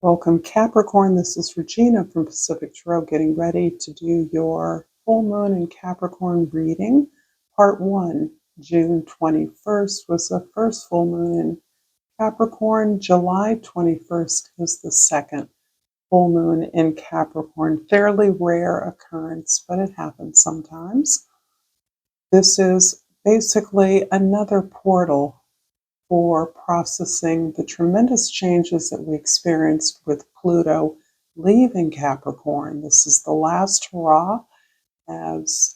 Welcome, Capricorn. This is Regina from Pacific Tarot, getting ready to do your full moon in Capricorn reading. Part 1, June 21st, was the first full moon in Capricorn. July 21st is the second full moon in Capricorn. Fairly rare occurrence, but it happens sometimes. This is basically another portal for processing the tremendous changes that we experienced with Pluto leaving Capricorn. This is the last hurrah as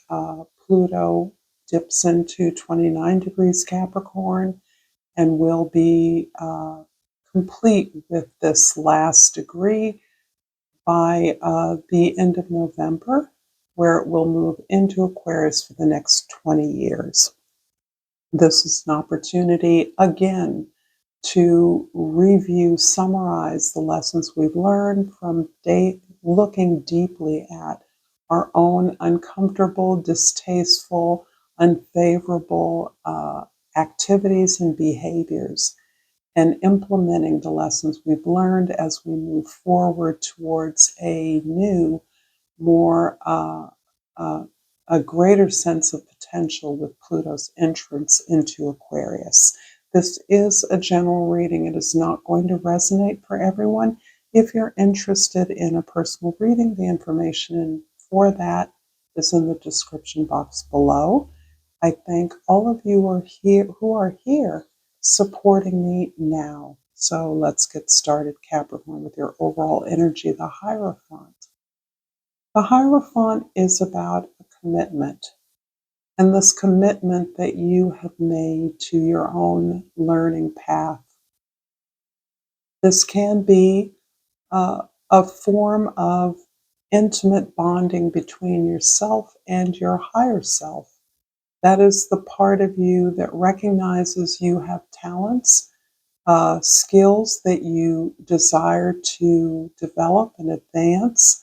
Pluto dips into 29 degrees Capricorn and will be complete with this last degree by the end of November, where it will move into Aquarius for the next 20 years. This is an opportunity, again, to review, summarize the lessons we've learned from looking deeply at our own uncomfortable, distasteful, unfavorable activities and behaviors, and implementing the lessons we've learned as we move forward towards a new, more a greater sense of potential with Pluto's entrance into Aquarius. This is a general reading. It is not going to resonate for everyone. If you're interested in a personal reading, the information for that is in the description box below. I thank all of you who are here supporting me now. So let's get started, Capricorn, with your overall energy, the Hierophant. The Hierophant is about a commitment, and this commitment that you have made to your own learning path. This can be a form of intimate bonding between yourself and your higher self. That is the part of you that recognizes you have talents, skills that you desire to develop and advance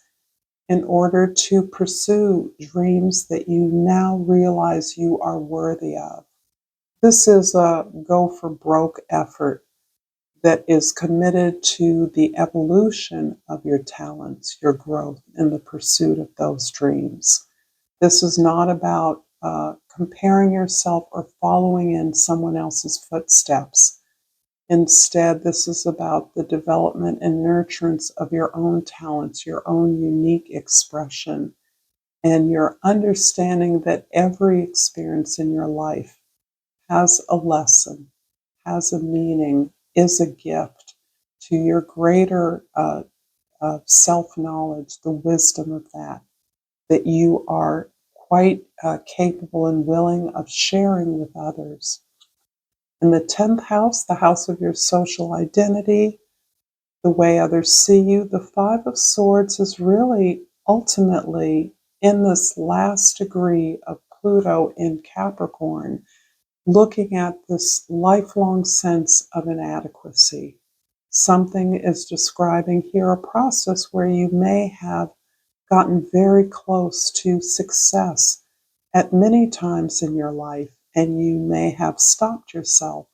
in order to pursue dreams that you now realize you are worthy of. This is a go for broke effort that is committed to the evolution of your talents, your growth, and the pursuit of those dreams. This is not about comparing yourself or following in someone else's footsteps. Instead, this is about the development and nurturance of your own talents, your own unique expression, and your understanding that every experience in your life has a lesson, has a meaning, is a gift to your greater self-knowledge, the wisdom of that you are quite capable and willing of sharing with others. In the 10th house, the house of your social identity, the way others see you, the Five of Swords is really ultimately in this last degree of Pluto in Capricorn, looking at this lifelong sense of inadequacy. Something is describing here a process where you may have gotten very close to success at many times in your life, and you may have stopped yourself.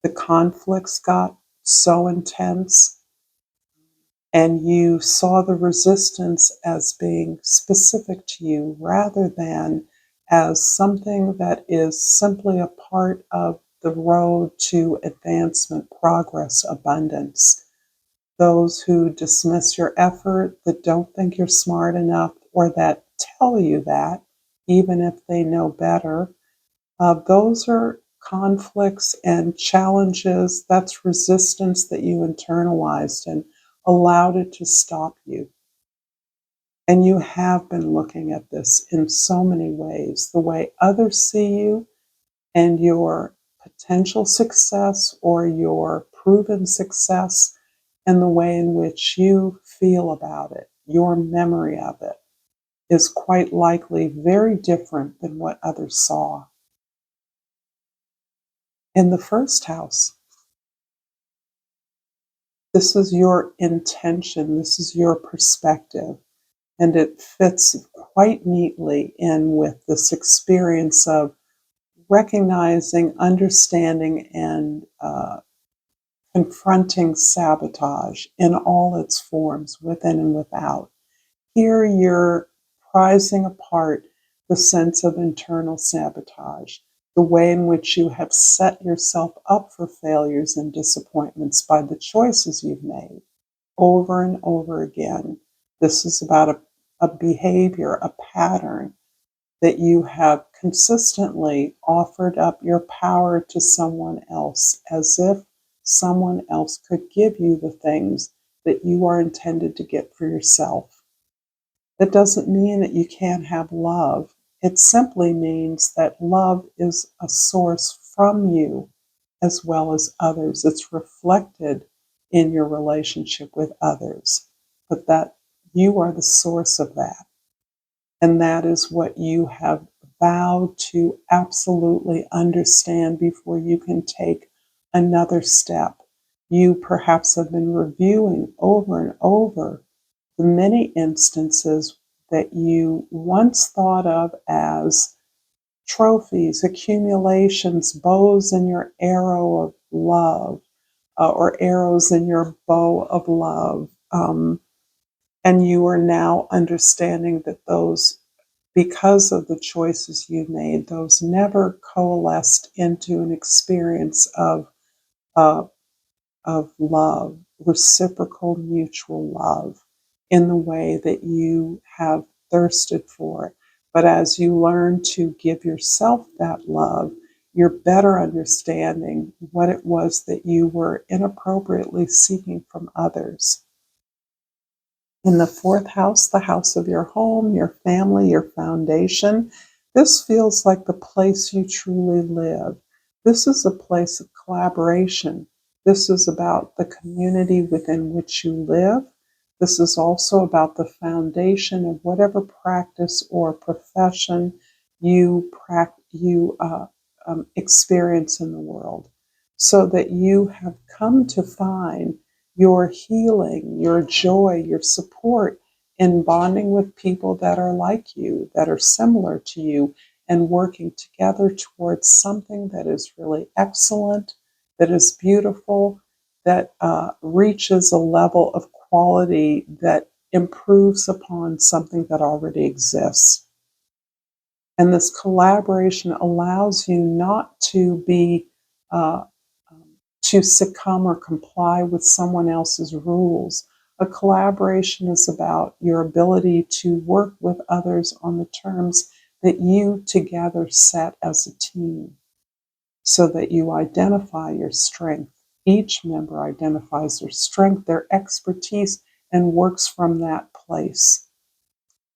The conflicts got so intense, and you saw the resistance as being specific to you rather than as something that is simply a part of the road to advancement, progress, abundance. Those who dismiss your effort, that don't think you're smart enough, or that tell you that, even if they know better, those are conflicts and challenges. That's resistance that you internalized and allowed it to stop you. And you have been looking at this in so many ways, the way others see you and your potential success or your proven success, and the way in which you feel about it, your memory of it, is quite likely very different than what others saw. In the first house, this is your intention, this is your perspective, and it fits quite neatly in with this experience of recognizing, understanding, and confronting sabotage in all its forms, within and without. Here you're prizing apart the sense of internal sabotage, the way in which you have set yourself up for failures and disappointments by the choices you've made over and over again. This is about a behavior, a pattern that you have consistently offered up your power to someone else as if someone else could give you the things that you are intended to get for yourself. That doesn't mean that you can't have love. It simply means that love is a source from you as well as others. It's reflected in your relationship with others, but that you are the source of that. And that is what you have vowed to absolutely understand before you can take another step. You perhaps have been reviewing over and over the many instances that you once thought of as trophies, accumulations, bows in your arrow of love, or arrows in your bow of love. And you are now understanding that those, because of the choices you made, those never coalesced into an experience uh, of love, reciprocal mutual love, in the way that you have thirsted for it. But as you learn to give yourself that love, you're better understanding what it was that you were inappropriately seeking from others. In the fourth house, the house of your home, your family, your foundation, this feels like the place you truly live. This is a place of collaboration. This is about the community within which you live. This is also about the foundation of whatever practice or profession you experience in the world, so that you have come to find your healing, your joy, your support in bonding with people that are like you, that are similar to you, and working together towards something that is really excellent, that is beautiful, that reaches a level of quality that improves upon something that already exists. And this collaboration allows you not to be uh, to succumb or comply with someone else's rules. A collaboration is about your ability to work with others on the terms that you together set as a team, so that you identify your strength. Each member identifies their strength, their expertise, and works from that place,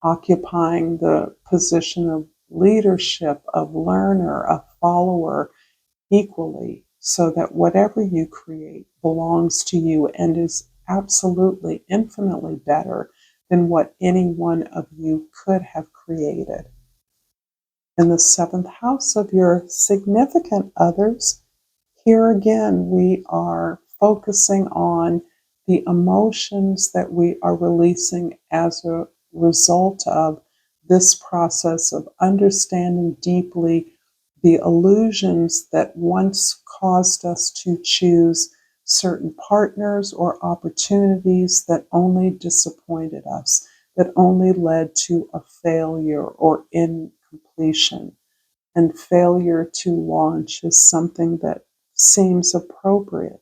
occupying the position of leadership, of learner, of follower, equally, so that whatever you create belongs to you and is absolutely infinitely better than what any one of you could have created. In the seventh house of your significant others, here again, we are focusing on the emotions that we are releasing as a result of this process of understanding deeply the illusions that once caused us to choose certain partners or opportunities that only disappointed us, that only led to a failure or incompletion. And failure to launch is something that seems appropriate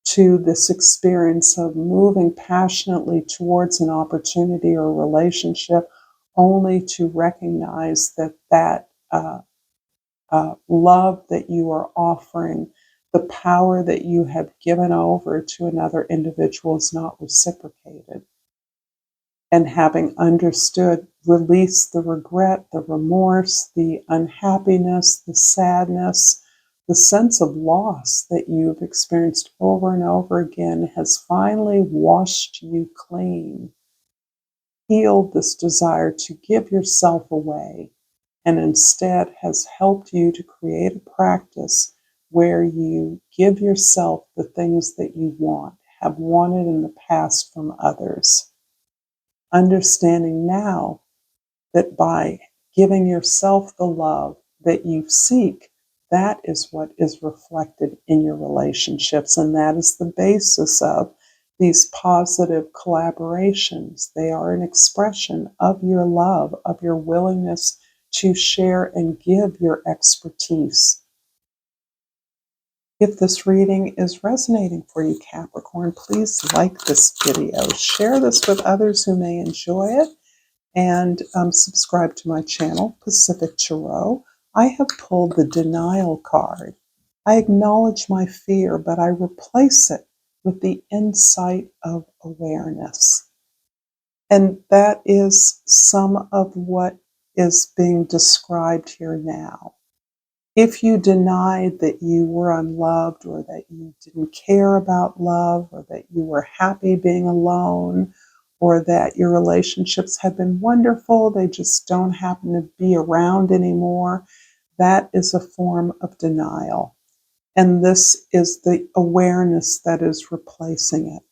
to this experience of moving passionately towards an opportunity or relationship, only to recognize that love that you are offering, the power that you have given over to another individual, is not reciprocated. And having understood, release the regret, the remorse, the unhappiness, the sadness, the sense of loss that you've experienced over and over again has finally washed you clean, healed this desire to give yourself away, and instead has helped you to create a practice where you give yourself the things that you want, have wanted in the past from others. Understanding now that by giving yourself the love that you seek, that is what is reflected in your relationships, and that is the basis of these positive collaborations. They are an expression of your love, of your willingness to share and give your expertise. If this reading is resonating for you, Capricorn, please like this video, share this with others who may enjoy it, and subscribe to my channel, Pacific Tarot. I have pulled the denial card. I acknowledge my fear, but I replace it with the insight of awareness. And that is some of what is being described here now. If you denied that you were unloved, or that you didn't care about love, or that you were happy being alone, or that your relationships have been wonderful, they just don't happen to be around anymore, that is a form of denial. And this is the awareness that is replacing it.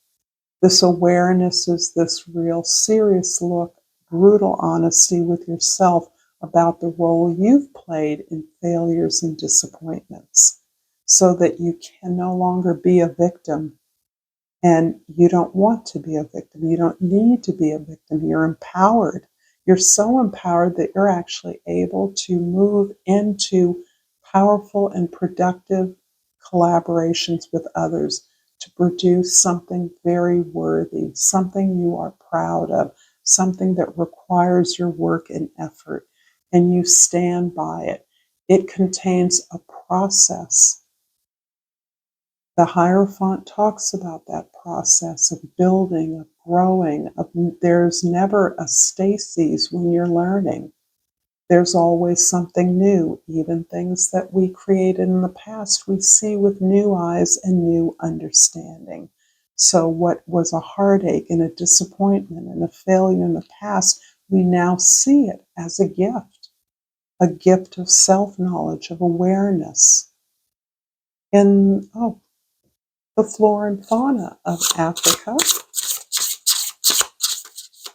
This awareness is this real serious look, brutal honesty with yourself about the role you've played in failures and disappointments, so that you can no longer be a victim. And you don't want to be a victim. You don't need to be a victim. You're empowered. You're so empowered that you're actually able to move into powerful and productive collaborations with others to produce something very worthy, something you are proud of, something that requires your work and effort, and you stand by it. It contains a process. The Hierophant talks about that process of building, of growing. There's never a stasis when you're learning. There's always something new. Even things that we created in the past, we see with new eyes and new understanding. So what was a heartache and a disappointment and a failure in the past, we now see it as a gift of self-knowledge, of awareness. And the flora and fauna of Africa.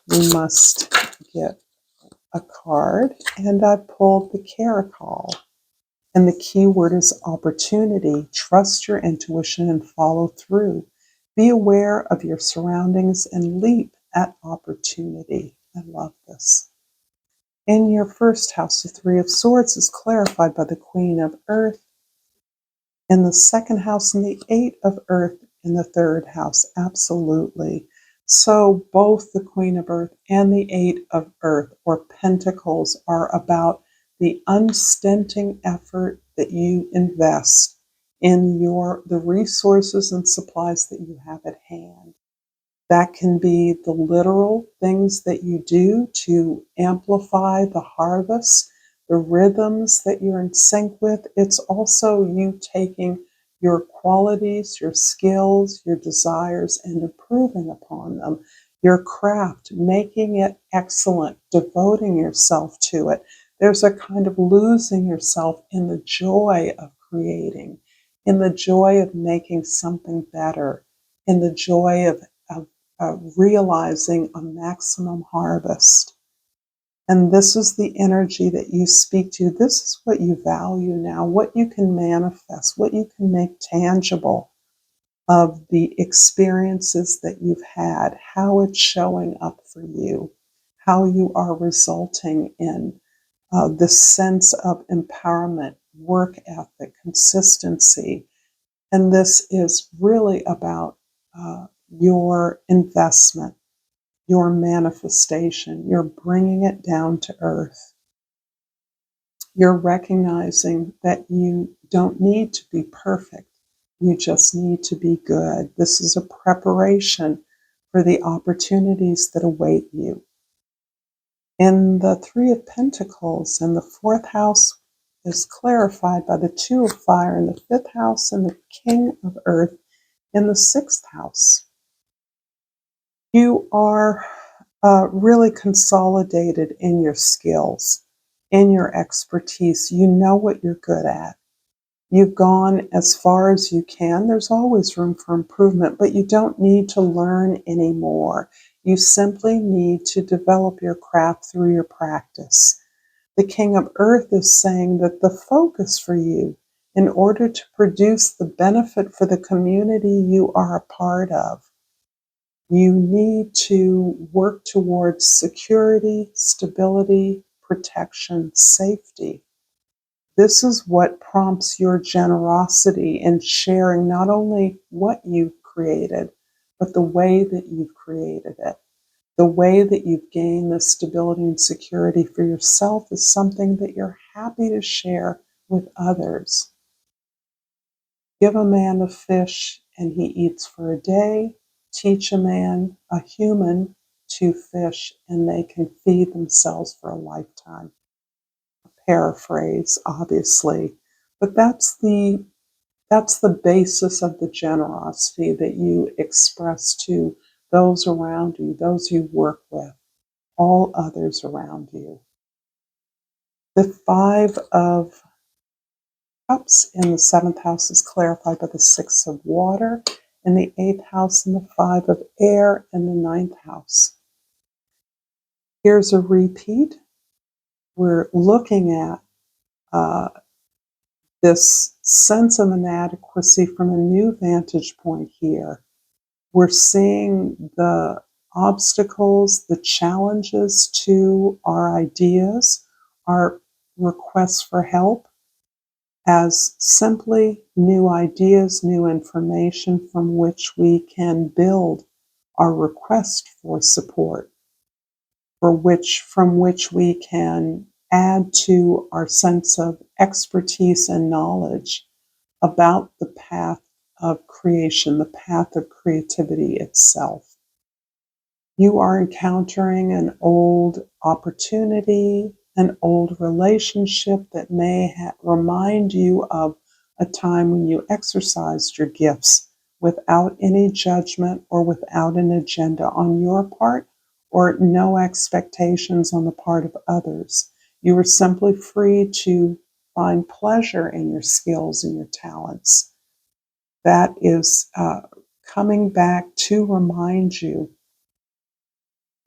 We must get a card, and I pulled the Caracal. And the key word is opportunity. Trust your intuition and follow through. Be aware of your surroundings and leap at opportunity. I love this. In your first house, the Three of Swords is clarified by the Queen of Earth. In the second house, and the Eight of Earth in the third house. Absolutely. So both the Queen of Earth and the Eight of Earth, or Pentacles, are about the unstinting effort that you invest in the resources and supplies that you have at hand. That can be the literal things that you do to amplify the harvest, the rhythms that you're in sync with. It's also you taking your qualities, your skills, your desires, and improving upon them. Your craft, making it excellent, devoting yourself to it. There's a kind of losing yourself in the joy of creating, in the joy of making something better, in the joy of realizing a maximum harvest. And this is the energy that you speak to. This is what you value now, what you can manifest, what you can make tangible of the experiences that you've had, how it's showing up for you, how you are resulting in this sense of empowerment, work ethic, consistency. And this is really about your investment, your manifestation. You're bringing it down to earth. You're recognizing that you don't need to be perfect. You just need to be good. This is a preparation for the opportunities that await you. In the Three of Pentacles, and the fourth house is clarified by the Two of Fire in the fifth house, and the King of Earth in the sixth house. You are really consolidated in your skills, in your expertise. You know what you're good at. You've gone as far as you can. There's always room for improvement, but you don't need to learn anymore. You simply need to develop your craft through your practice. The King of Earth is saying that the focus for you in order to produce the benefit for the community you are a part of. You need to work towards security, stability, protection, safety. This is what prompts your generosity in sharing not only what you've created, but the way that you've created it. The way that you've gained the stability and security for yourself is something that you're happy to share with others. Give a man a fish and he eats for a day. Teach a human, to fish and they can feed themselves for a lifetime. Paraphrase, obviously, but that's the basis of the generosity that you express to those around you, those you work with, all others around you. The Five of Cups in the seventh house is clarified by the Six of Water, in the eighth house and the Five of Air in the ninth house. Here's a repeat. We're looking at this sense of inadequacy from a new vantage point here. We're seeing the obstacles, the challenges to our ideas, our requests for help, as simply new ideas, new information from which we can build our request for support, from which we can add to our sense of expertise and knowledge about the path of creation, the path of creativity itself. You are encountering an old opportunity, an old relationship that may remind you of a time when you exercised your gifts without any judgment or without an agenda on your part or no expectations on the part of others. You were simply free to find pleasure in your skills and your talents. That is coming back to remind you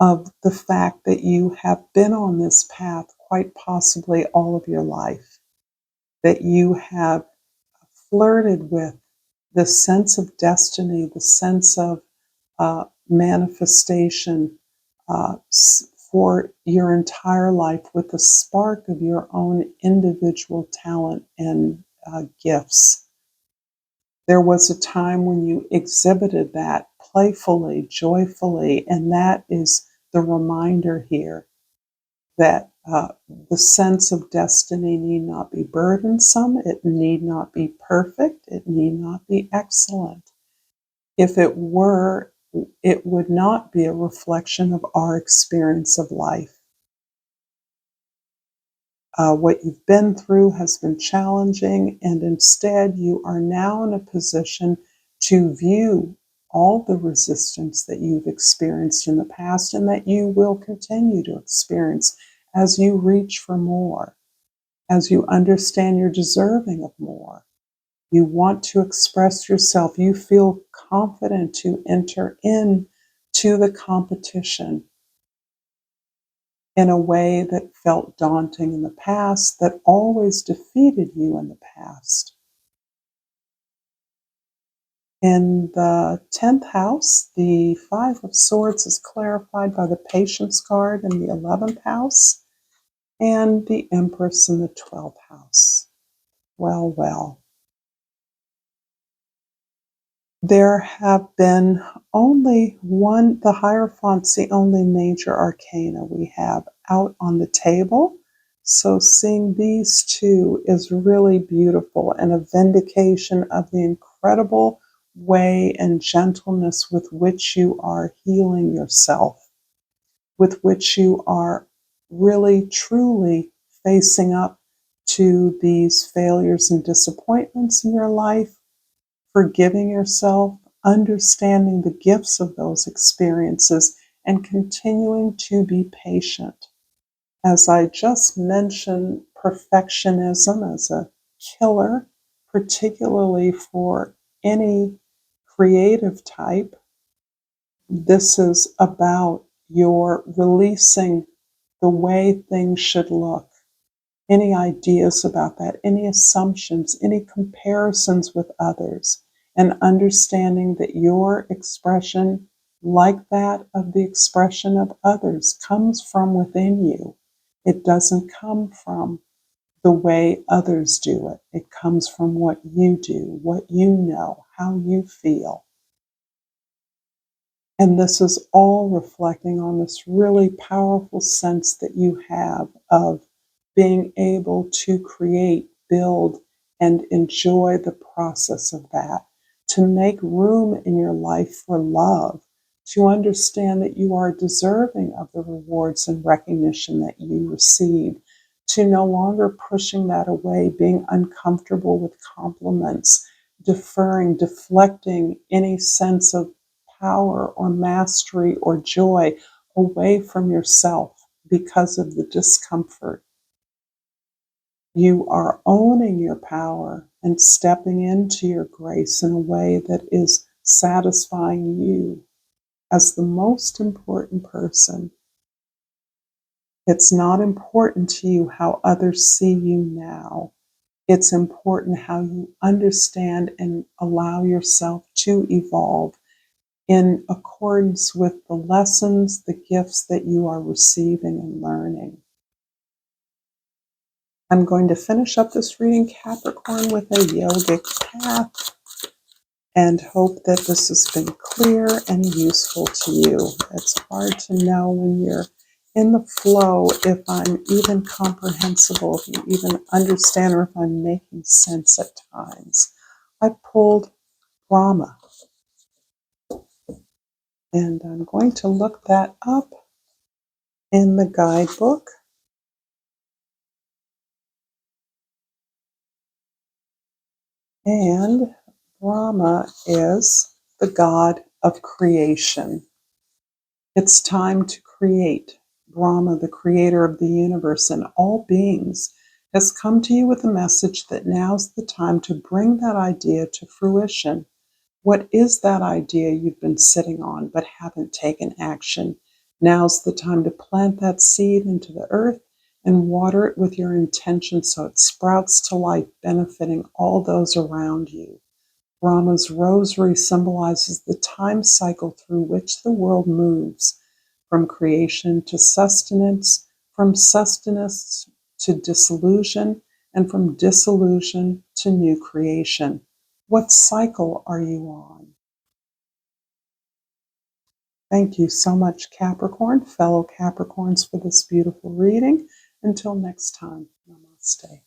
of the fact that you have been on this path quite possibly all of your life, that you have flirted with the sense of destiny, the sense of manifestation for your entire life with the spark of your own individual talent and gifts. There was a time when you exhibited that playfully, joyfully, and that is the reminder here that the sense of destiny need not be burdensome, it need not be perfect, it need not be excellent. If it were, it would not be a reflection of our experience of life. What you've been through has been challenging, and instead you are now in a position to view all the resistance that you've experienced in the past and that you will continue to experience as you reach for more, as you understand you're deserving of more. You want to express yourself. You feel confident to enter into the competition in a way that felt daunting in the past, that always defeated you in the past. In the 10th house, the Five of Swords is clarified by the Patience card in the 11th house, and the Empress in the 12th house. Well, well. There have been only one, the Hierophant's the only major arcana we have out on the table. So seeing these two is really beautiful and a vindication of the incredible way and gentleness with which you are healing yourself, with which you are really truly facing up to these failures and disappointments in your life, forgiving yourself, understanding the gifts of those experiences, and continuing to be patient. As I just mentioned, perfectionism as a killer, particularly for any creative type. This is about your releasing the way things should look any ideas about that, any assumptions, any comparisons with others, and understanding that your expression, like that of the expression of others, comes from within you. It doesn't come from the way others do it. It comes from what you do, what you know, how you feel. And this is all reflecting on this really powerful sense that you have of being able to create, build, and enjoy the process of that, to make room in your life for love, to understand that you are deserving of the rewards and recognition that you receive, to no longer pushing that away, being uncomfortable with compliments, deferring, deflecting any sense of power or mastery or joy away from yourself because of the discomfort. You are owning your power and stepping into your grace in a way that is satisfying you as the most important person. It's not important to you how others see you now. It's important how you understand and allow yourself to evolve in accordance with the lessons, the gifts that you are receiving and learning. I'm going to finish up this reading, Capricorn, with a yogic path and hope that this has been clear and useful to you. It's hard to know when you're in the flow if I'm even comprehensible, if you even understand, or if I'm making sense at times. I pulled Brahma, and I'm going to look that up in the guidebook. And Brahma is the god of creation. It's time to create. Brahma, the creator of the universe and all beings, has come to you with a message that now's the time to bring that idea to fruition. What is that idea you've been sitting on but haven't taken action? Now's the time to plant that seed into the earth and water it with your intention so it sprouts to life, benefiting all those around you. Brahma's rosary symbolizes the time cycle through which the world moves, from creation to sustenance, from sustenance to dissolution, and from dissolution to new creation. What cycle are you on? Thank you so much, Capricorn, fellow Capricorns, for this beautiful reading. Until next time, namaste.